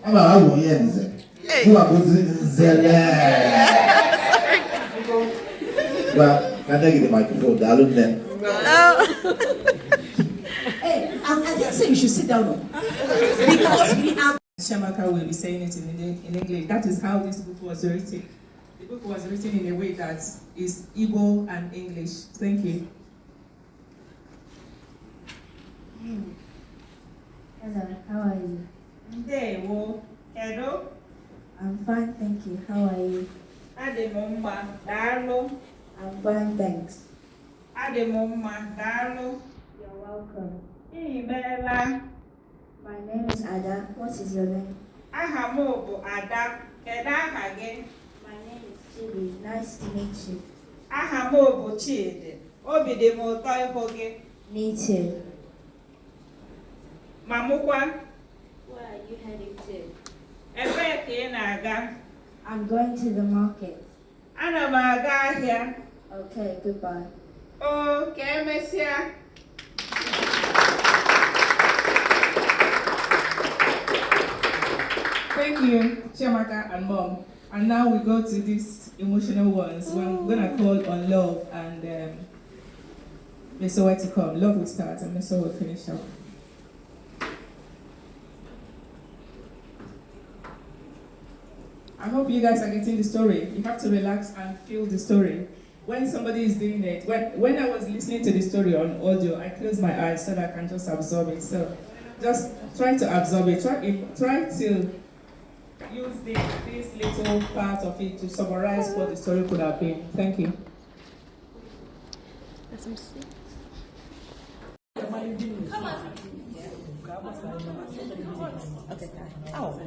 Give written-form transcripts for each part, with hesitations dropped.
Well, can I get the microphone? Darling, then. Hey, I didn't say you should sit down. Because we are. Shamaka will be saying it in English. That is how this book was written. The book was written in a way that is Igbo and English. Thank you. Hello, how are you? Ndewo. Hello. I'm fine, thank you. How are you? Ademomma. Dalo. I'm fine, thanks. Ademomma. Dalo. You're welcome. Ibela. My name is Ada. What is your name? Ahamobu Ada. Kedahage. My name is Chidi. Nice to meet you. Ahamobu Chidi. Obidemoto ihoge. Me too. Mamukwa. Where are you heading to? Ebe na-aga. I'm going to the market. Ana m aga ahịa. Okay, goodbye. Oh, ka emesịa. Thank you, Chiamaka and Mom. And now we go to these emotional ones. We're going to call on love and Mr. to come. Love will start and Mr. will finish up. I hope you guys are getting the story. You have to relax and feel the story. When somebody is doing it, when I was listening to the story on audio, I closed my eyes so that I can just absorb it. So just try to absorb it. Try to use this little part of it to summarize what the story could have been. Thank you. Come on. Okay. Oh,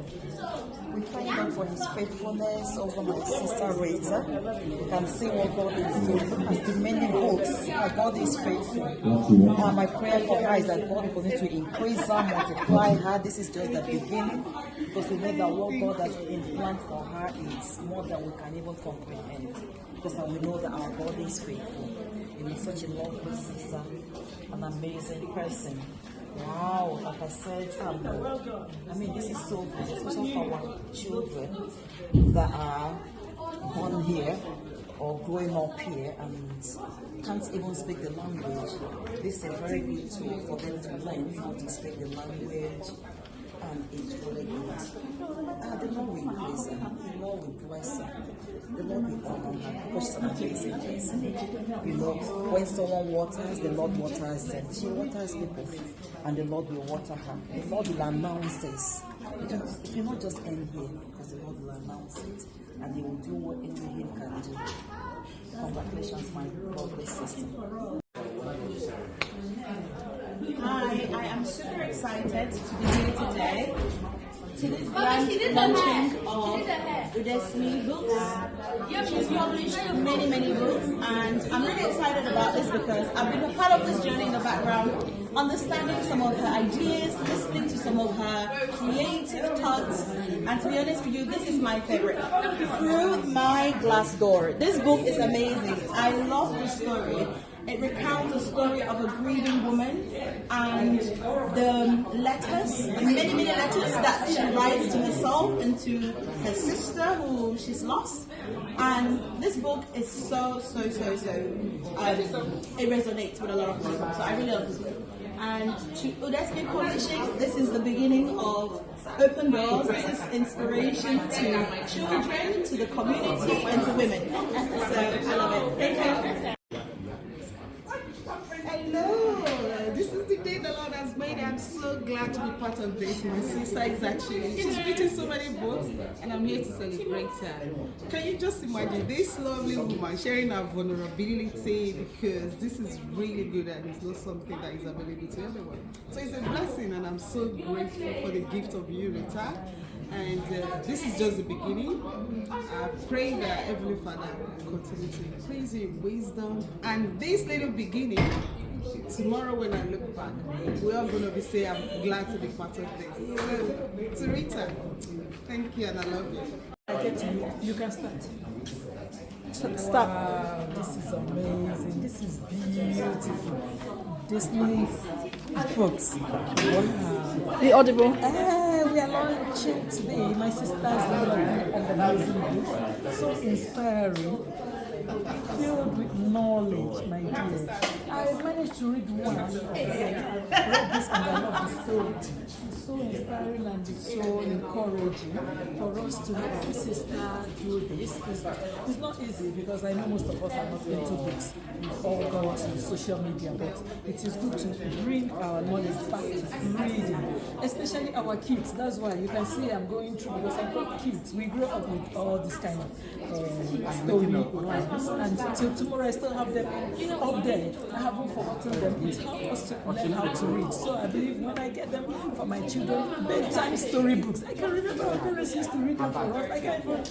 we thank God for His faithfulness over my sister Rita. You can see what God is doing. As the many books, God is faithful. My prayer for her is that God will continue to increase her, multiply her. This is just the beginning, because we know that what God has been planned for her is more than we can even comprehend. Because we know that our God is faithful. He is such a lovely sister, an amazing person. Wow, like I said, this is so good, especially for our children that are born here or growing up here and can't even speak the language. This is a very good tool for them to learn how to speak the language, and it's really good. The Lord will increase her, the Lord will bless her, the Lord will honor her, because she's an amazing person. You know, when someone waters, the Lord waters them. She waters people, and the Lord will water her. The Lord will announce this. It will not just end here, because the Lord will announce it, and He will do what only Him can do. Congratulations, my lovely sister. Hi, I am super excited to be here today to this grand launching of UDESME books. She's published many books, and I'm really excited about this because I've been a part of this journey in the background, understanding some of her ideas, listening to some of her creative thoughts, and to be honest with you, this is my favorite. Through My Glass Door. This book is amazing. I love the story. It recounts the story of a grieving woman and the letters, many letters that she writes to herself and to her sister who she's lost. And this book is so it resonates with a lot of people. So I really love this book. And to UDESME Publishing, this is the beginning of open doors. This is inspiration to children, to the community, and to women. So I love it. Thank you. Hello, this is the day the Lord has made. I'm so glad to be part of this. My sister she's written so many books, and I'm here to celebrate her. Can you just imagine this lovely woman sharing her vulnerability, because this is really good and it's not something that is available to everyone. So it's a blessing, and I'm so grateful for the gift of you, Rita. And this is just the beginning. I pray that Heavenly Father will continue to increase you in wisdom. And this little beginning, tomorrow when I look back, we're all going to be saying, I'm glad to be part of this. So, to Rita, thank you and I love you. I get to you. You can start. Stop. Wow, this is amazing. This is beautiful. UDESME books. Wow. The Audible. We are launching today. My sister's organizing books. So inspiring. Filled with knowledge, my dear. I managed to read one. I read this and I love the story. It's so inspiring and it's so encouraging for us to have a sister do this. It's not easy because I know most of us are not into books. We've all gone to social media, but it is good to bring our knowledge back to reading, especially our kids. That's why you can see I'm going through because I've got kids. We grew up with all this kind of story lines, and till tomorrow I still have them up there. I haven't forgotten them. It helps us to learn how to read. So I believe when I get them for my children, bedtime storybooks. I can remember our parents used to read them for us. I can't even.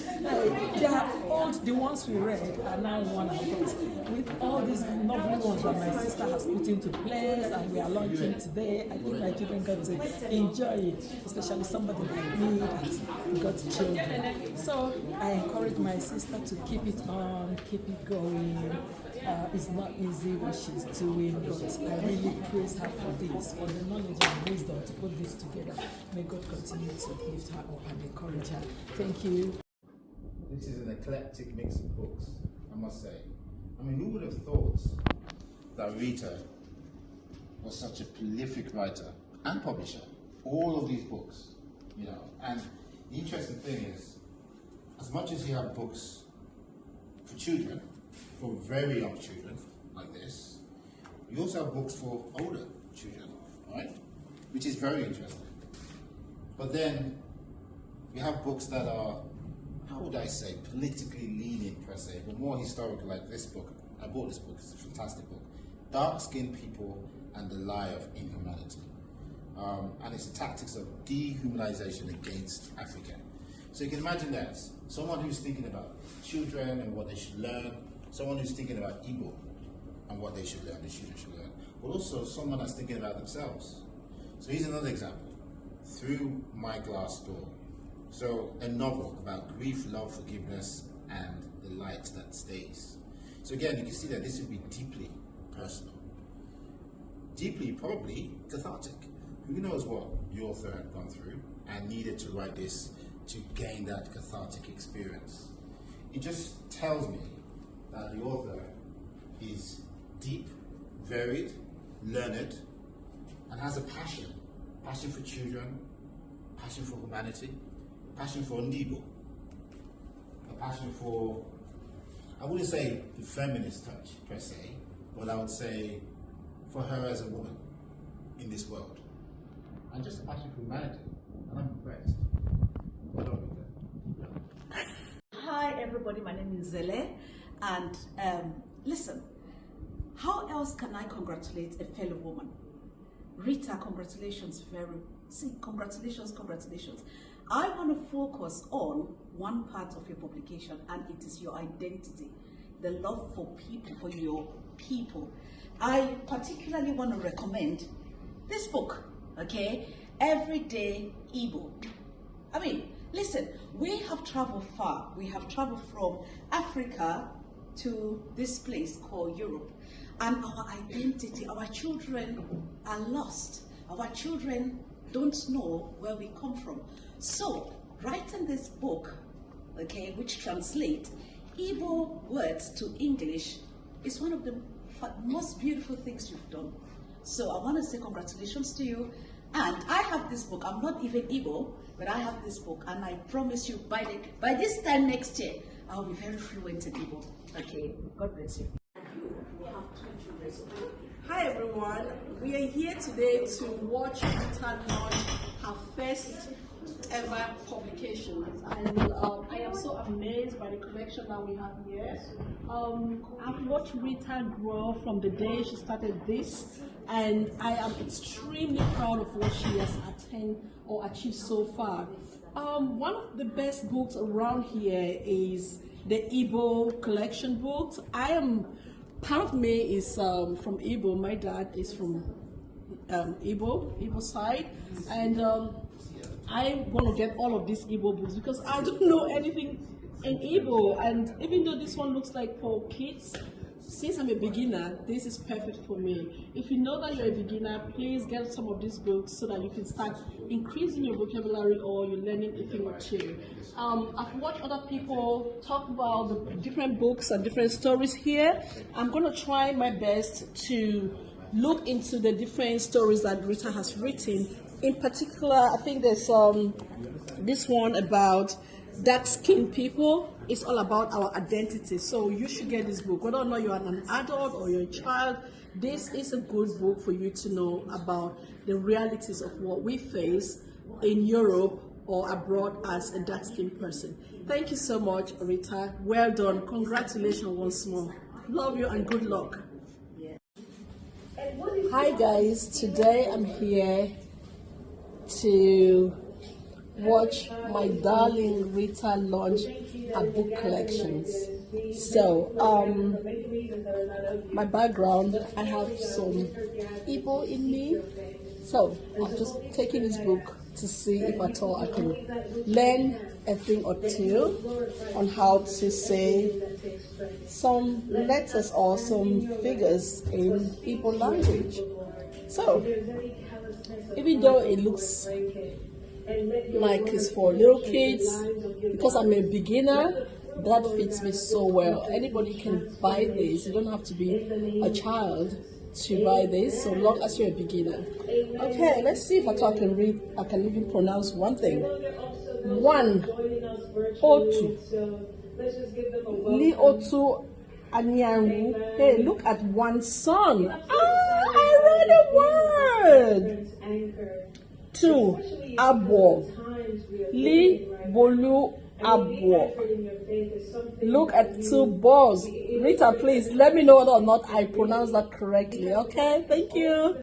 They are old. The ones we read are now worn out. But with all these novel ones that my sister has put into place, and we are launching today, I think my children got to enjoy it, especially somebody like me that got children. So I encourage my sister to keep it on, keep it going. It's not easy what she's doing, but I really praise her for this, for the knowledge and wisdom to put this together. May God continue to lift her up and encourage her. Thank you. This is an eclectic mix of books, I must say. I mean, who would have thought that Rita was such a prolific writer and publisher? All of these books, you know. And the interesting thing is, as much as you have books for children, for very young children like this, you also have books for older children, right? Which is very interesting. But then you have books that are, how would I say, politically leaning per se, but more historical, like this book. I bought this book, it's a fantastic book. Dark-Skinned People and the Lie of Inhumanity. And it's the tactics of dehumanization against Africa. So you can imagine that, someone who's thinking about children and what they should learn, someone who's thinking about Igbo and what they should learn, the children should learn, but also someone that's thinking about themselves. So here's another example, Through My Glass Door. So a novel about grief, love, forgiveness, and the light that stays. So again, you can see that this would be deeply personal. Deeply, probably, cathartic. Who knows what the author had gone through and needed to write this to gain that cathartic experience. It just tells me that the author is deep, varied, learned, and has a passion for children, passion for humanity, passion for Ndibo, a passion for, I wouldn't say the feminist touch per se, but I would say for her as a woman in this world, and just a passion for humanity, and I'm impressed. Hi everybody, my name is Zele, and listen, how else can I congratulate a fellow woman? Rita, congratulations, congratulations. I want to focus on one part of your publication, and it is your identity, the love for people, for your people. I particularly want to recommend this book, okay? Everyday Igbo. I mean, listen, we have traveled far. We have traveled from Africa to this place called Europe. And our identity, our children are lost. Our children don't know where we come from. So, writing this book, okay, which translates Igbo words to English, is one of the most beautiful things you've done. So I want to say congratulations to you. And I have this book. I'm not even Igbo, but I have this book, and I promise you, by this time next year, I'll be very fluent in Igbo. Okay, God bless you. Hi everyone, we are here today to watch Rita launch her first ever publication, and I am so amazed by the collection that we have here. I've watched Rita grow from the day she started this, and I am extremely proud of what she has attained or achieved so far. One of the best books around here is the Igbo collection books. Part of me is from Igbo. My dad is from Igbo side, and I want to get all of these Igbo books because I don't know anything in Igbo. And even though this one looks like for kids, since I'm a beginner, this is perfect for me. If you know that you're a beginner, please get some of these books so that you can start increasing your vocabulary or you're learning a thing or two. I've watched other people talk about the different books and different stories here. I'm going to try my best to look into the different stories that Rita has written. In particular, I think there's this one about dark-skinned people. It's all about our identity. So you should get this book. Whether or not you're an adult or you're a child, this is a good book for you to know about the realities of what we face in Europe or abroad as a dark-skinned person. Thank you so much, Rita. Well done. Congratulations once more. Love you and good luck. Hi guys, today I'm here to watch my darling Rita launch her book collections. So, my background, I have some Igbo in me. So, I'm just taking this book to see if at all I can learn a thing or two on how to say some letters or some figures in Igbo language. So, even though it looks like it's for little kids, because I'm a beginner, that fits me so well. Anybody can buy this. You don't have to be a child to buy this, so long as you're a beginner. Okay, let's see if I can read. I can even pronounce one thing. One, otu, li otu anyanwu. Hey, look at one sun. Ah, I read a word. Two, abo, li bolu abo. Look at two balls. Rita, please let me know whether or not I pronounce that correctly. Okay, thank you.